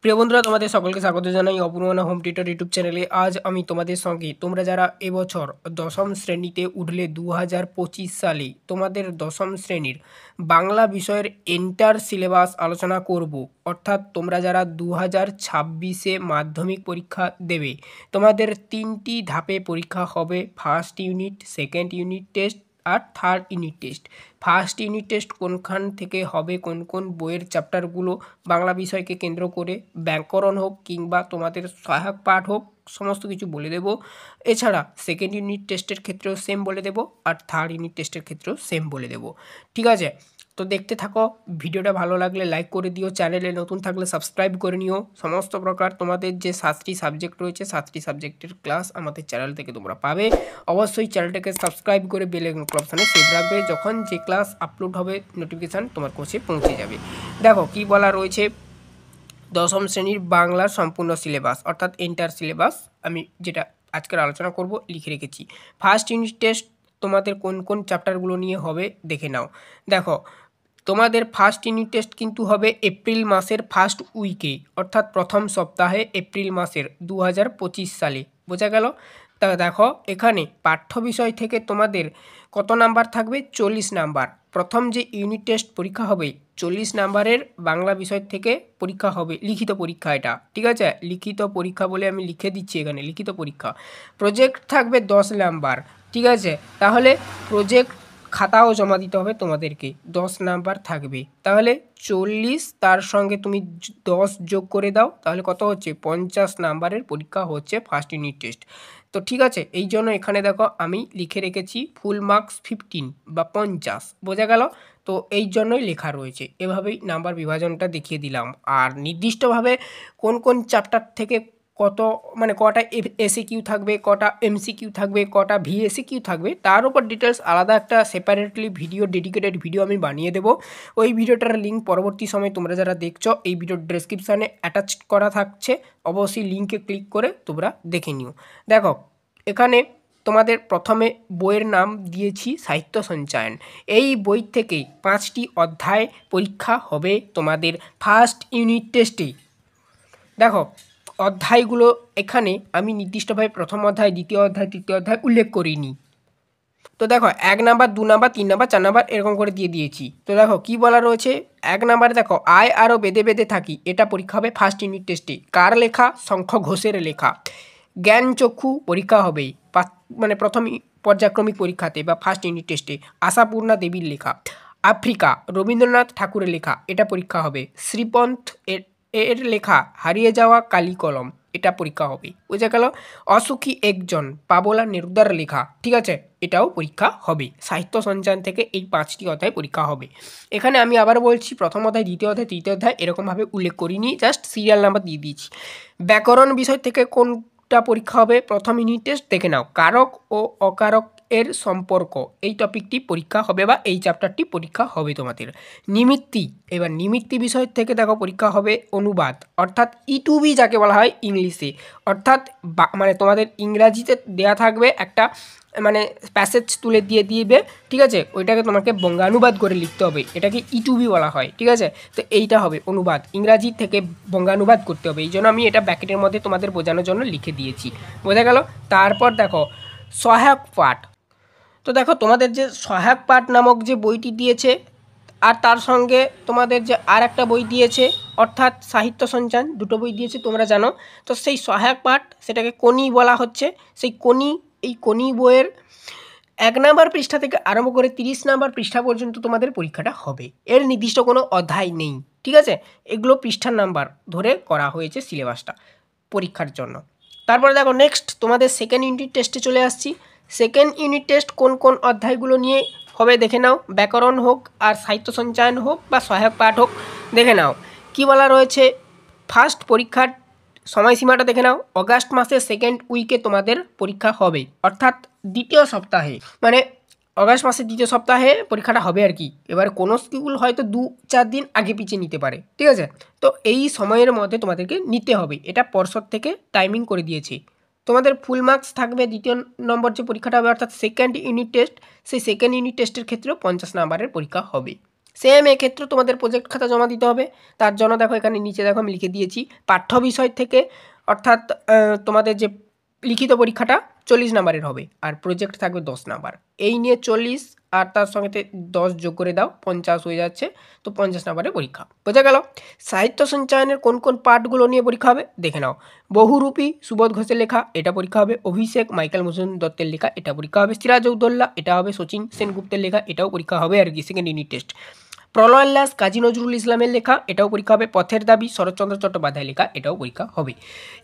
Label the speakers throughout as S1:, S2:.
S1: প্রিয় বন্ধুরা, তোমাদের সকলকে স্বাগত জানাই অপূর্বনা হোম টিউটর ইউটিউব চ্যানেলে। আজ আমি তোমাদের সঙ্গে তোমরা যারা এবছর দশম শ্রেণীতে উঠলে 2025 সালে তোমাদের দশম শ্রেণীর বাংলা বিষয়ের এন্টার সিলেবাস আলোচনা করব। অর্থাৎ তোমরা যারা 2026-এ মাধ্যমিক পরীক্ষা দেবে, তোমাদের 3টি ধাপে পরীক্ষা হবে। First unit, second unit test আর third unit test. First unit test কোনখান থেকে হবে, কোন কোন বইয়ের চ্যাপ্টারগুলো বাংলা বিষয়কে কেন্দ্র করে, ব্যাকরণ হোক কিংবা তোমাদের সহায়ক পাঠ হোক, সমস্ত কিছু বলে দেব। এছাড়া সেকেন্ড ইউনিট টেস্টের ক্ষেত্রেও সেম বলে দেব আর থার্ড ইউনিট টেস্টের ক্ষেত্রেও সেম বলে দেব। ঠিক আছে, তো দেখতে থাকো। ভিডিওটা ভালো লাগলে লাইক করে দিও, চ্যানেলে নতুন থাকলে সাবস্ক্রাইব করে নিও। সমস্ত প্রকার তোমাদের যে 7টি সাবজেক্ট রয়েছে, 7টি সাবজেক্টের ক্লাস আমাদের চ্যানেল থেকে তোমরা পাবে। অবশ্যই চ্যানেলটাকে সাবস্ক্রাইব করে বেল আইকন অপশনে সেভ রাখবে, যখন যে ক্লাস আপলোড হবে নোটিফিকেশান তোমার কাছে পৌঁছে যাবে। দেখো কি বলা রয়েছে, দশম শ্রেণীর বাংলার সম্পূর্ণ সিলেবাস অর্থাৎ এন্টার সিলেবাস আমি যেটা আজকের আলোচনা করব লিখে রেখেছি। ফার্স্ট ইউনিট টেস্ট তোমাদের কোন কোন চ্যাপ্টারগুলো নিয়ে হবে দেখে নাও। দেখো, তোমাদের ফার্স্ট ইউনিট টেস্ট কিন্তু হবে এপ্রিল মাসের ফার্স্ট উইকে, অর্থাৎ প্রথম সপ্তাহে এপ্রিল মাসের 2025 সালে। বোঝা গেল? তা দেখো, এখানে পাঠ্য বিষয় থেকে তোমাদের কত নাম্বার থাকবে? 40 নাম্বার। প্রথম যে ইউনিট টেস্ট পরীক্ষা হবে 40 নাম্বারের বাংলা বিষয় থেকে পরীক্ষা হবে, লিখিত পরীক্ষা এটা। ঠিক আছে, লিখিত পরীক্ষা বলে আমি লিখে দিচ্ছি এখানে, লিখিত পরীক্ষা। প্রজেক্ট থাকবে 10 নাম্বার। ঠিক আছে, তাহলে প্রজেক্ট খাতাও জমা দিতে হবে তোমাদেরকে, 10 নাম্বার থাকবে। তাহলে 40 তার সঙ্গে তুমি 10 যোগ করে দাও, তাহলে কত হচ্ছে? 50 নাম্বারের পরীক্ষা হচ্ছে ফার্স্ট ইউনিট টেস্ট। তো ঠিক আছে, এই জন্য এখানে দেখো আমি লিখে রেখেছি ফুল মার্কস 15 বা 50। বোঝা গেল? তো এই জন্যই লেখা রয়েছে, এভাবেই নাম্বার বিভাজনটা দেখিয়ে দিলাম। আর নির্দিষ্টভাবে কোন কোন চ্যাপ্টার থেকে কত, মানে কটা এসিকিউ থাকবে, কটা এমসিকিউ থাকবে, কটা ভিএসিকিউ থাকবে, তার উপর ডিটেলস আলাদা একটা সেপারেটলি ভিডিও, ডেডিকেটেড ভিডিও আমি বানিয়ে দেবো। ওই ভিডিওটার লিঙ্ক পরবর্তী সময় তোমরা যারা দেখছো এই ভিডিওর ডেসক্রিপশানে অ্যাটাচ করা থাকছে, অবশ্যই লিঙ্কে ক্লিক করে তোমরা দেখে নিও। দেখো, এখানে তোমাদের প্রথমে বইয়ের নাম দিয়েছি সাহিত্য সঞ্চয়ন। এই বই থেকে 5টি অধ্যায় পরীক্ষা হবে তোমাদের ফার্স্ট ইউনিট টেস্টে। দেখো, অধ্যায়গুলো এখানে আমি নির্দিষ্টভাবে প্রথম অধ্যায়, দ্বিতীয় অধ্যায়, তৃতীয় অধ্যায় উল্লেখ করিনি। তো দেখো 1 নাম্বার, 2 নাম্বার, 3 নাম্বার, 4 নাম্বার এরকম করে দিয়ে দিয়েছি। তো দেখো কি বলা রয়েছে, 1 নাম্বারে দেখো আয় আরও বেঁধে বেঁধে থাকি, এটা পরীক্ষা হবে ফার্স্ট ইউনিট টেস্টে। কার লেখা? শঙ্খ ঘোষের লেখা। জ্ঞান চক্ষু পরীক্ষা হবে মানে প্রথম পর্যায়ক্রমিক পরীক্ষাতে বা ফার্স্ট ইউনিট টেস্টে। আশাপূর্ণা দেবীর লেখা। আফ্রিকা রবীন্দ্রনাথ ঠাকুরের লেখা, এটা পরীক্ষা হবে। শ্রীপন্থ এর লেখা হারিয়ে যাওয়া কালি কলম, এটা পরীক্ষা হবে। বুঝে গেল? অসুখী একজন পাবলা নেরুদার লেখা। ঠিক আছে, এটাও পরীক্ষা হবে। সাহিত্য সঞ্চয়ন থেকে এই 5টি অধ্যায় পরীক্ষা হবে। এখানে আমি আবার বলছি, প্রথম অধ্যায়, দ্বিতীয় অধ্যায়, তৃতীয় অধ্যায় এরকমভাবে উল্লেখ করিনি, জাস্ট সিরিয়াল নাম্বার দিয়ে দিয়েছি। ব্যাকরণ বিষয় থেকে কোনটা পরীক্ষা হবে? প্রথম ইউনিট টেস্ট দেখে নাও, কারক ও অকারক এর সম্পর্ক, এই টপিকটি পরীক্ষা হবে বা এই চ্যাপ্টারটি পরীক্ষা হবে তোমাদের। নিমিত্তি, এবার নিমিত্তি বিষয় থেকে দেখো পরীক্ষা হবে অনুবাদ, অর্থাৎ E2B যাকে বলা হয় ইংলিশে, অর্থাৎ মানে তোমাদের ইংরাজিতে দেয়া থাকবে একটা, মানে প্যাসেজ তুলে দিয়ে দিবে। ঠিক আছে, ওইটাকে তোমাকে বঙ্গানুবাদ করে লিখতে হবে, এটাকে E2B বলা হয়। ঠিক আছে, তো এইটা হবে অনুবাদ, ইংরাজি থেকে বঙ্গানুবাদ করতে হবে। এই জন্য আমি এটা ব্র্যাকেটের মধ্যে তোমাদের বোঝানোর জন্য লিখে দিয়েছি। বোঝা গেল? তারপর দেখো সহায়ক পাঠ। তো দেখো, তোমাদের যে সহায়ক পাঠ নামক যে বইটি দিয়েছে, আর তার সঙ্গে তোমাদের যে আর একটা বই দিয়েছে, অর্থাৎ সাহিত্য সঞ্চয়ন, দুটো বই দিয়েছে তোমরা জানো। তো সেই সহায়ক পাঠ, সেটাকে কোনি বলা হচ্ছে। সেই কোনি, এই কোনি বইয়ের 1 নাম্বার পৃষ্ঠা থেকে আরম্ভ করে 30 নাম্বার পৃষ্ঠা পর্যন্ত তোমাদের পরীক্ষাটা হবে। এর নির্দিষ্ট কোনো অধ্যায় নেই। ঠিক আছে, এগুলো পৃষ্ঠার নাম্বার ধরে করা হয়েছে সিলেবাসটা পরীক্ষার জন্য। তারপরে দেখো নেক্সট তোমাদের সেকেন্ড ইউনিট টেস্টে চলে আসছি। সেকেন্ড ইউনিট টেস্ট কোন কোন অধ্যায়গুলো নিয়ে হবে দেখে নাও। ব্যাকরণ হোক আর সাহিত্য সঞ্চয়ন হোক বা সহায়ক পাঠ হোক, দেখে নাও কি বলা রয়েছে। ফার্স্ট পরীক্ষার সময়সীমাটা দেখে নাও, অগাস্ট মাসের সেকেন্ড উইকে তোমাদের পরীক্ষা হবে, অর্থাৎ দ্বিতীয় সপ্তাহে, মানে অগাস্ট মাসের দ্বিতীয় সপ্তাহে পরীক্ষাটা হবে আর কি। এবার কোনো স্কুল হয়তো 2-4 দিন আগে পিছিয়ে নিতে পারে। ঠিক আছে, তো এই সময়ের মধ্যে তোমাদেরকে নিতে হবে, এটা পর্ষদ থেকে টাইমিং করে দিয়েছে। তোমাদের ফুল মার্কস থাকবে দ্বিতীয় নম্বর যে পরীক্ষাটা হবে, অর্থাৎ সেকেন্ড ইউনিট টেস্ট। সেই সেকেন্ড ইউনিট টেস্টের ক্ষেত্রেও 50 নাম্বারের পরীক্ষা হবে। সেম এক্ষেত্রে তোমাদের প্রজেক্ট খাতা জমা দিতে হবে। তার জন্য দেখো এখানে নিচে দেখো আমি লিখে দিয়েছি পাঠ্য বিষয় থেকে, অর্থাৎ তোমাদের যে লিখিত পরীক্ষাটা 40 নাম্বারের হবে আর প্রজেক্ট থাকবে 10 নাম্বার। এই নিয়ে 40 আর তার সঙ্গে 10 যোগ করে দাও, 50 হয়ে যাচ্ছে। তো 50 নাম্বারের পরীক্ষা, বোঝা গেল। সাহিত্য সঞ্চয়নের কোন কোন পার্টগুলো নিয়ে পরীক্ষা হবে দেখে নাও। বহুরূপী সুবোধ ঘোষের লেখা, এটা পরীক্ষা হবে। অভিষেক মাইকেল মধুসূদন দত্তের লেখা, এটা পরীক্ষা হবে। সিরাজউদ্দৌলা, এটা হবে। সচিন সেনগুপ্তের লেখা, এটাও পরীক্ষা হবে আর কি, second unit test. প্রলয়োল্লাস Kazi Nazrul ইসলামের লেখা, এটাও পরীক্ষা হবে। পথের দাবি শরৎচন্দ্র চট্টোপাধ্যায়ের লেখা, এটাও পরীক্ষা হবে।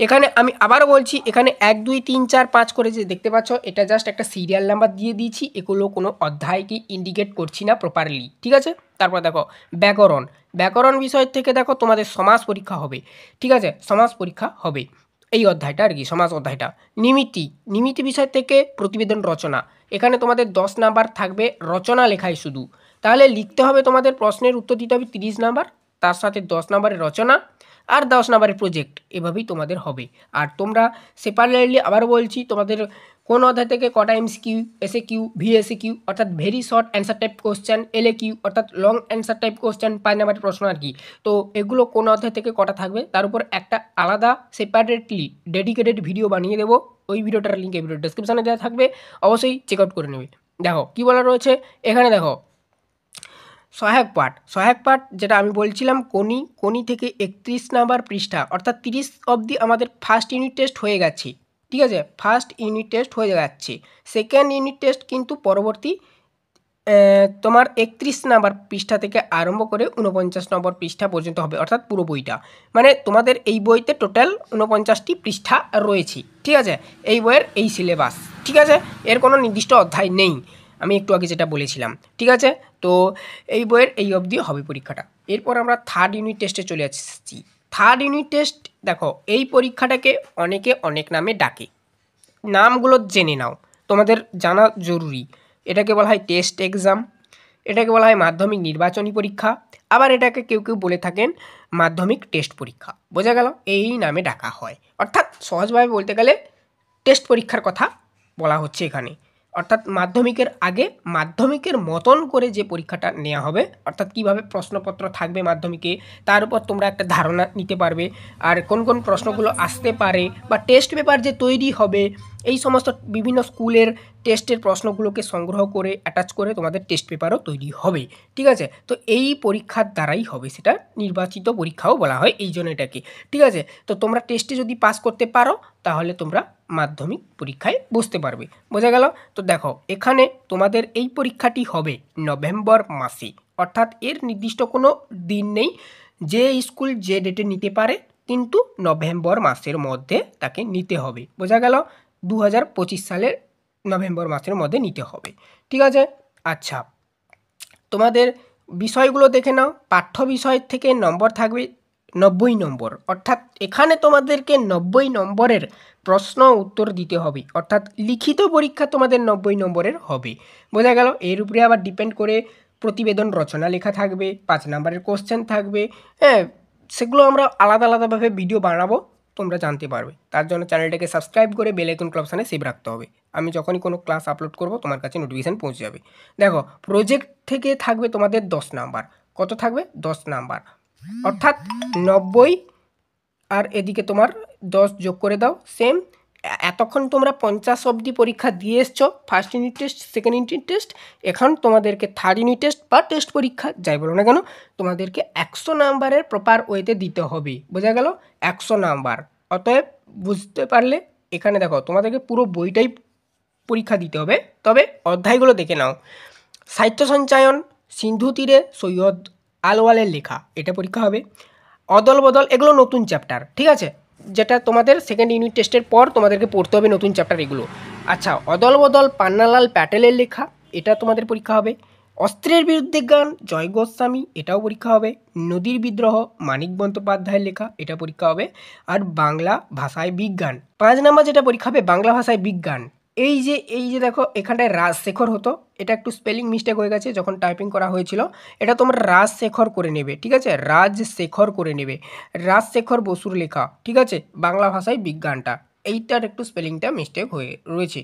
S1: এখানে আমি আবারও বলছি, এখানে 1 2 3 4 5 করে যে দেখতে পাচ্ছ, এটা জাস্ট একটা সিরিয়াল নাম্বার দিয়ে দিয়েছি, এগুলো কোনো অধ্যায়কে ইন্ডিকেট করছি না প্রপারলি, ঠিক আছে। তারপর দেখো ব্যাকরণ, ব্যাকরণ বিষয় থেকে দেখো তোমাদের সমাস পরীক্ষা হবে, ঠিক আছে, সমাস পরীক্ষা হবে এই অধ্যায়টা আর কি, সমাস অধ্যায়টা। নিমিতি, নিমিতি বিষয় থেকে প্রতিবেদন রচনা, এখানে তোমাদের 10 নাম্বার থাকবে রচনা লেখায় শুধু। তাহলে লিখতে হবে তোমাদের, প্রশ্নের উত্তর দিতে হবে 30 নাম্বার, তার সাথে 10 নাম্বারের রচনা আর 10 নাম্বারের প্রজেক্ট, এভাবেই তোমাদের হবে। আর তোমরা সেপারেটলি আবার বলছি, তোমাদের কোন অধ্যায় থেকে কটা এমসিকিউ, এসএকিউ, ভিএসএকিউ অর্থাৎ very short answer type question, LAQ অর্থাৎ লং অ্যান্সার টাইপ কোশ্চেন 5 নাম্বারের প্রশ্ন আর কি। তো এগুলো কোন অধ্যায় থেকে কটা থাকবে তার উপর একটা আলাদা সেপারেটলি ডেডিকেটেড ভিডিও বানিয়ে দেবো। ওই ভিডিওটার লিঙ্ক এই ভিডিও ডেসক্রিপশনে দেওয়া থাকবে, অবশ্যই চেক আউট করে নেবে। দেখো কী বলা রয়েছে এখানে, দেখো সহায়ক পাঠ, সহায়ক পাঠ যেটা আমি বলছিলাম, কোনি থেকে 31 নাম্বার পৃষ্ঠা অর্থাৎ 30 অবধি আমাদের ফার্স্ট ইউনিট টেস্ট হয়ে গেছে, ঠিক আছে, ফার্স্ট ইউনিট টেস্ট হয়ে যাচ্ছে। সেকেন্ড ইউনিট টেস্ট কিন্তু পরবর্তী তোমার 31 নাম্বার পৃষ্ঠা থেকে আরম্ভ করে 49 নম্বর পৃষ্ঠা পর্যন্ত হবে, অর্থাৎ পুরো বইটা। মানে তোমাদের এই বইতে টোটাল 49টি পৃষ্ঠা রয়েছে, ঠিক আছে, এই বইয়ের এই সিলেবাস, ঠিক আছে। এর কোনো নির্দিষ্ট অধ্যায় নেই, আমি একটু আগে যেটা বলেছিলাম, ঠিক আছে। তো এই বইয়ের এই অবধি হবে পরীক্ষাটা। এরপর আমরা থার্ড ইউনিট টেস্টে চলে আসছি। থার্ড ইউনিট টেস্ট দেখো, এই পরীক্ষাটাকে অনেকে অনেক নামে ডাকে, নামগুলো জেনে নাও, তোমাদের জানা জরুরি। এটাকে বলা হয় টেস্ট এক্সাম, এটাকে বলা হয় মাধ্যমিক নির্বাচনী পরীক্ষা, আবার এটাকে কেউ কেউ বলে থাকেন মাধ্যমিক টেস্ট পরীক্ষা, বোঝা গেল, এই নামে ডাকা হয়। অর্থাৎ সহজভাবে বলতে গেলে টেস্ট পরীক্ষার কথা বলা হচ্ছে এখানে। অর্থাৎ মাধ্যমিকের আগে মাধ্যমিকের মতন করে যে পরীক্ষাটা নেওয়া হবে, অর্থাৎ কীভাবে প্রশ্নপত্র থাকবে মাধ্যমিকে, তার উপর তোমরা একটা ধারণা নিতে পারবে। আর কোন কোন প্রশ্নগুলো আসতে পারে, বা টেস্ট পেপার যে তৈরি হবে, এই সমস্ত বিভিন্ন স্কুলের টেস্টের প্রশ্নগুলোকে সংগ্রহ করে অ্যাটাচ করে তোমাদের টেস্ট পেপারও তৈরি হবে, ঠিক আছে। তো এই পরীক্ষার দ্বারাই হবে, সেটা নির্বাচিত পরীক্ষাও বলা হয় এই জন্য এটাকে, ঠিক আছে। তো তোমরা টেস্টে যদি পাস করতে পারো তাহলে তোমরা মাধ্যমিক পরীক্ষায় বসতে পারবে, বোঝা গেল। তো দেখো এখানে তোমাদের এই পরীক্ষাটি হবে নভেম্বর মাসে, অর্থাৎ এর নির্দিষ্ট কোনো দিন নেই, যে স্কুল যে ডেটে নিতে পারে, কিন্তু নভেম্বর মাসের মধ্যে তাকে নিতে হবে, বোঝা গেল। 2025 সালের নভেম্বর মাসের মধ্যে নিতে হবে, ঠিক আছে। আচ্ছা, তোমাদের বিষয়গুলো দেখে নাও। পাঠ্য বিষয় থেকে নম্বর থাকবে 90 নম্বর, অর্থাৎ এখানে তোমাদেরকে 90 নম্বরের প্রশ্ন উত্তর দিতে হবে, অর্থাৎ লিখিত পরীক্ষা তোমাদের 90 নম্বরের হবে, বোঝা গেল। এর উপরে আবার ডিপেন্ড করে প্রতিবেদন রচনা লেখা থাকবে, 5 নাম্বারের কোশ্চেন থাকবে, হ্যাঁ, সেগুলো আমরা আলাদা আলাদাভাবে ভিডিও বানাবো, তোমরা জানতে পারবে। তার জন্য চ্যানেলটাকে সাবস্ক্রাইব করে বেল আইকন অপশানে সেভ রাখতে হবে, আমি যখনই কোনো ক্লাস আপলোড করব তোমার কাছে নোটিফিকেশান পৌঁছে যাবে। দেখো প্রজেক্ট থেকে থাকবে তোমাদের 10 নাম্বার, কত থাকবে 10 নাম্বার, অর্থাৎ 90 আর এদিকে তোমার 10 যোগ করে দাও, সেম। এতক্ষণ তোমরা 50 অবধি পরীক্ষা দিয়ে এসছো, first unit test, second unit test, এখন তোমাদেরকে থার্ড ইউনিট টেস্ট বা টেস্ট পরীক্ষা যাই বলো না কেন, তোমাদেরকে 100 নাম্বারের প্রপার ওয়েতে দিতে হবে, বোঝা গেল, 100 নাম্বার। অতএব বুঝতে পারলে, এখানে দেখো তোমাদেরকে পুরো বইটাই পরীক্ষা দিতে হবে। তবে অধ্যায়গুলো দেখে নাও। সাহিত্য সঞ্চয়ন, সিন্ধু তীরে সৈয়দ আলওয়ালের লেখা, এটা পরীক্ষা হবে। অদল বদল, এগুলো নতুন চ্যাপ্টার, ঠিক আছে, যেটা তোমাদের সেকেন্ড ইউনিট টেস্টের পর তোমাদেরকে পড়তে হবে নতুন চ্যাপ্টার এগুলো। আচ্ছা, অদল বদল পান্নালাল প্যাটেলের লেখা, এটা তোমাদের পরীক্ষা হবে। অস্ত্রের বিরুদ্ধে গান জয় গোস্বামী, এটাও পরীক্ষা হবে। নদীর বিদ্রোহ মানিক বন্দ্যোপাধ্যায়ের লেখা, এটা পরীক্ষা হবে। আর বাংলা ভাষায় বিজ্ঞান 5 নাম্বার যেটা পরীক্ষা হবে, বাংলা ভাষায় বিজ্ঞান। এই যে দেখো এখানটায় রাজশেখর হতো, এটা একটু স্পেলিং মিস্টেক হয়ে গেছে যখন টাইপিং করা হয়েছিল, এটা তোমরা রাজশেখর করে নেবে, ঠিক আছে, রাজশেখর করে নেবে, রাজশেখর বসুর লেখা, ঠিক আছে, বাংলা ভাষায় বিজ্ঞানটা, এইটার একটু স্পেলিংটা মিস্টেক হয়ে রয়েছে,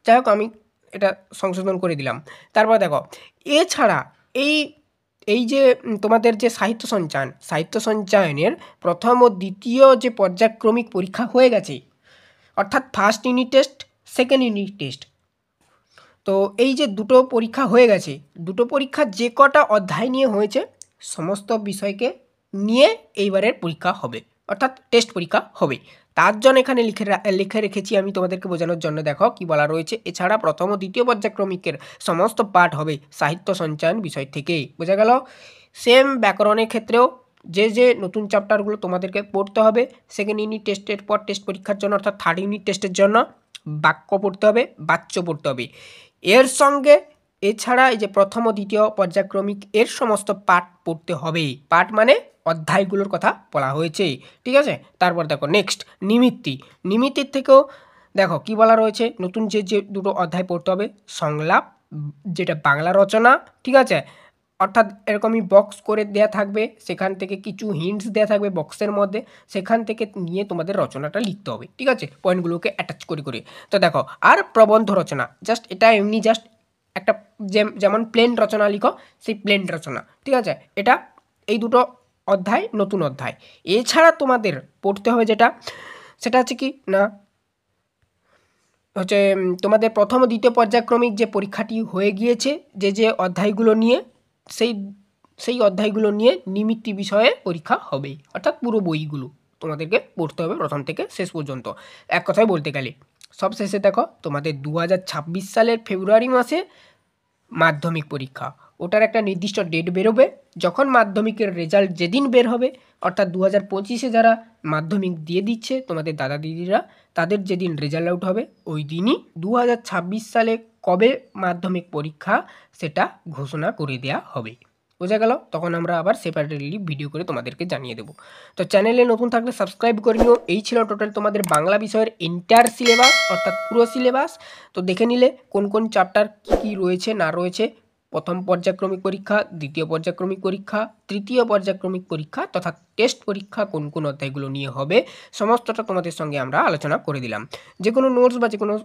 S1: যাই হোক আমি এটা সংশোধন করে দিলাম। তারপর দেখো এছাড়া এই এই যে তোমাদের যে সাহিত্য সঞ্চয়নের প্রথম ও দ্বিতীয় যে পর্যায়ক্রমিক পরীক্ষা হয়ে গেছে, অর্থাৎ first unit test, second unit test. তো এই যে দুটো পরীক্ষা হয়ে গেছে, দুটো পরীক্ষা যে কটা অধ্যায় নিয়ে হয়েছে সমস্ত বিষয়কে নিয়ে এইবারের পরীক্ষা হবে, অর্থাৎ টেস্ট পরীক্ষা হবে। তার জন্য এখানে লিখে রেখেছি আমি তোমাদেরকে বোঝানোর জন্য। দেখো কি বলা রয়েছে, এছাড়া প্রথম ও দ্বিতীয় পর্যায়ক্রমিকের সমস্ত পাঠ হবে সাহিত্য সঞ্চয়ন বিষয় থেকে। বোঝা গেল? সেম ব্যাকরণের ক্ষেত্রেও যে নতুন চ্যাপ্টারগুলো তোমাদেরকে পড়তে হবে সেকেন্ড ইউনিট টেস্টের পর টেস্ট পরীক্ষার জন্য, অর্থাৎ থার্ড ইউনিট টেস্টের জন্য বাক্য পড়তে হবে, বাচ্য পড়তে হবে। এর সঙ্গে এছাড়া এই যে প্রথম ও দ্বিতীয় পর্যায়ক্রমিক এর সমস্ত পাঠ পড়তে হবে। পাঠ মানে অধ্যায়গুলোর কথা বলা হয়েছে, ঠিক আছে? তারপর দেখো নেক্সট নিমিত্তির থেকেও দেখো কি বলা রয়েছে, নতুন যে দুটো অধ্যায় পড়তে হবে, সংলাপ, যেটা বাংলা রচনা, ঠিক আছে? অর্থাৎ এরকমই বক্স করে দেয়া থাকবে, সেখান থেকে কিছু হিন্টস দেয়া থাকবে বক্সের মধ্যে, সেখান থেকে নিয়ে তোমাদের রচনাটা লিখতে হবে, ঠিক আছে? পয়েন্টগুলোকে অ্যাটাচ করে। তো দেখো, আর প্রবন্ধ রচনা, জাস্ট এটা এমনি জাস্ট একটা যেমন প্লেন রচনা লিখো, সেই প্লেন রচনা, ঠিক আছে? এটা এই দুটো অধ্যায় নতুন অধ্যায়। এছাড়া তোমাদের পড়তে হবে যেটা, সেটা হচ্ছে কি না, হচ্ছে তোমাদের প্রথম ও দ্বিতীয় পর্যায়ক্রমিক যে পরীক্ষাটি হয়ে গিয়েছে, যে অধ্যায়গুলো নিয়ে, সেই অধ্যায়গুলো নিয়ে নিমিত্তি বিষয়ে পরীক্ষা হবে, অর্থাৎ পুরো বইগুলো তোমাদেরকে পড়তে হবে প্রথম থেকে শেষ পর্যন্ত। এক কথায় বলতে গেলে সব শেষে দেখো তোমাদের 2026 সালের ফেব্রুয়ারি মাসে মাধ্যমিক পরীক্ষা, ওটার একটা নির্দিষ্ট ডেট বেরোবে। যখন মাধ্যমিকের রেজাল্ট যেদিন বের হবে, অর্থাৎ 2025-এ যারা মাধ্যমিক দিয়ে দিচ্ছে তোমাদের দাদা দিদিরা, তাদের যেদিন রেজাল্ট আউট হবে ওই দিনই 2026 সালে কবে মাধ্যমিক পরীক্ষা সেটা ঘোষণা করে দেওয়া হবে। বোঝা গেল? তখন আমরা আবার সেপারেটলি ভিডিও করে তোমাদেরকে জানিয়ে দেবো। তো চ্যানেলে নতুন থাকলে সাবস্ক্রাইব করে নিও। এই ছিল টোটাল তোমাদের বাংলা বিষয়ের এন্টায়ার সিলেবাস, অর্থাৎ পুরো সিলেবাস। তো দেখে নিলে কোন কোন চ্যাপ্টার কী রয়েছে না রয়েছে, প্রথম পর্যায়ক্রমিক পরীক্ষা, দ্বিতীয় পর্যায়ক্রমিক পরীক্ষা, তৃতীয় পর্যায়ক্রমিক পরীক্ষা তথা টেস্ট পরীক্ষা কোন কোন অধ্যায়গুলো নিয়ে হবে, সমস্তটা তোমাদের সঙ্গে আমরা আলোচনা করে দিলাম। যে কোনো নোটস বা যে কোনো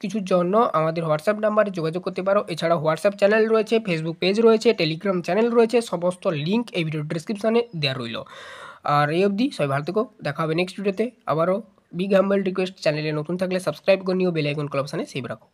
S1: কিছুর জন্য আমাদের হোয়াটসঅ্যাপ নাম্বারে যোগাযোগ করতে পারো। এছাড়া হোয়াটসঅ্যাপ চ্যানেল রয়েছে, ফেসবুক পেজ রয়েছে, টেলিগ্রাম চ্যানেল রয়েছে, সমস্ত লিঙ্ক এই ভিডিও ডিসক্রিপশানে দেওয়া রইল। আর এই অবধি সবাই ভালো থেকো, দেখা হবে নেক্সট ভিডিওতে। আবারও বিগ হাম্বল রিকোয়েস্ট, চ্যানেলে নতুন থাকলে সাবস্ক্রাইব করে নিও, বেল আইকন ক্লাব অপশানে সেভ রাখো।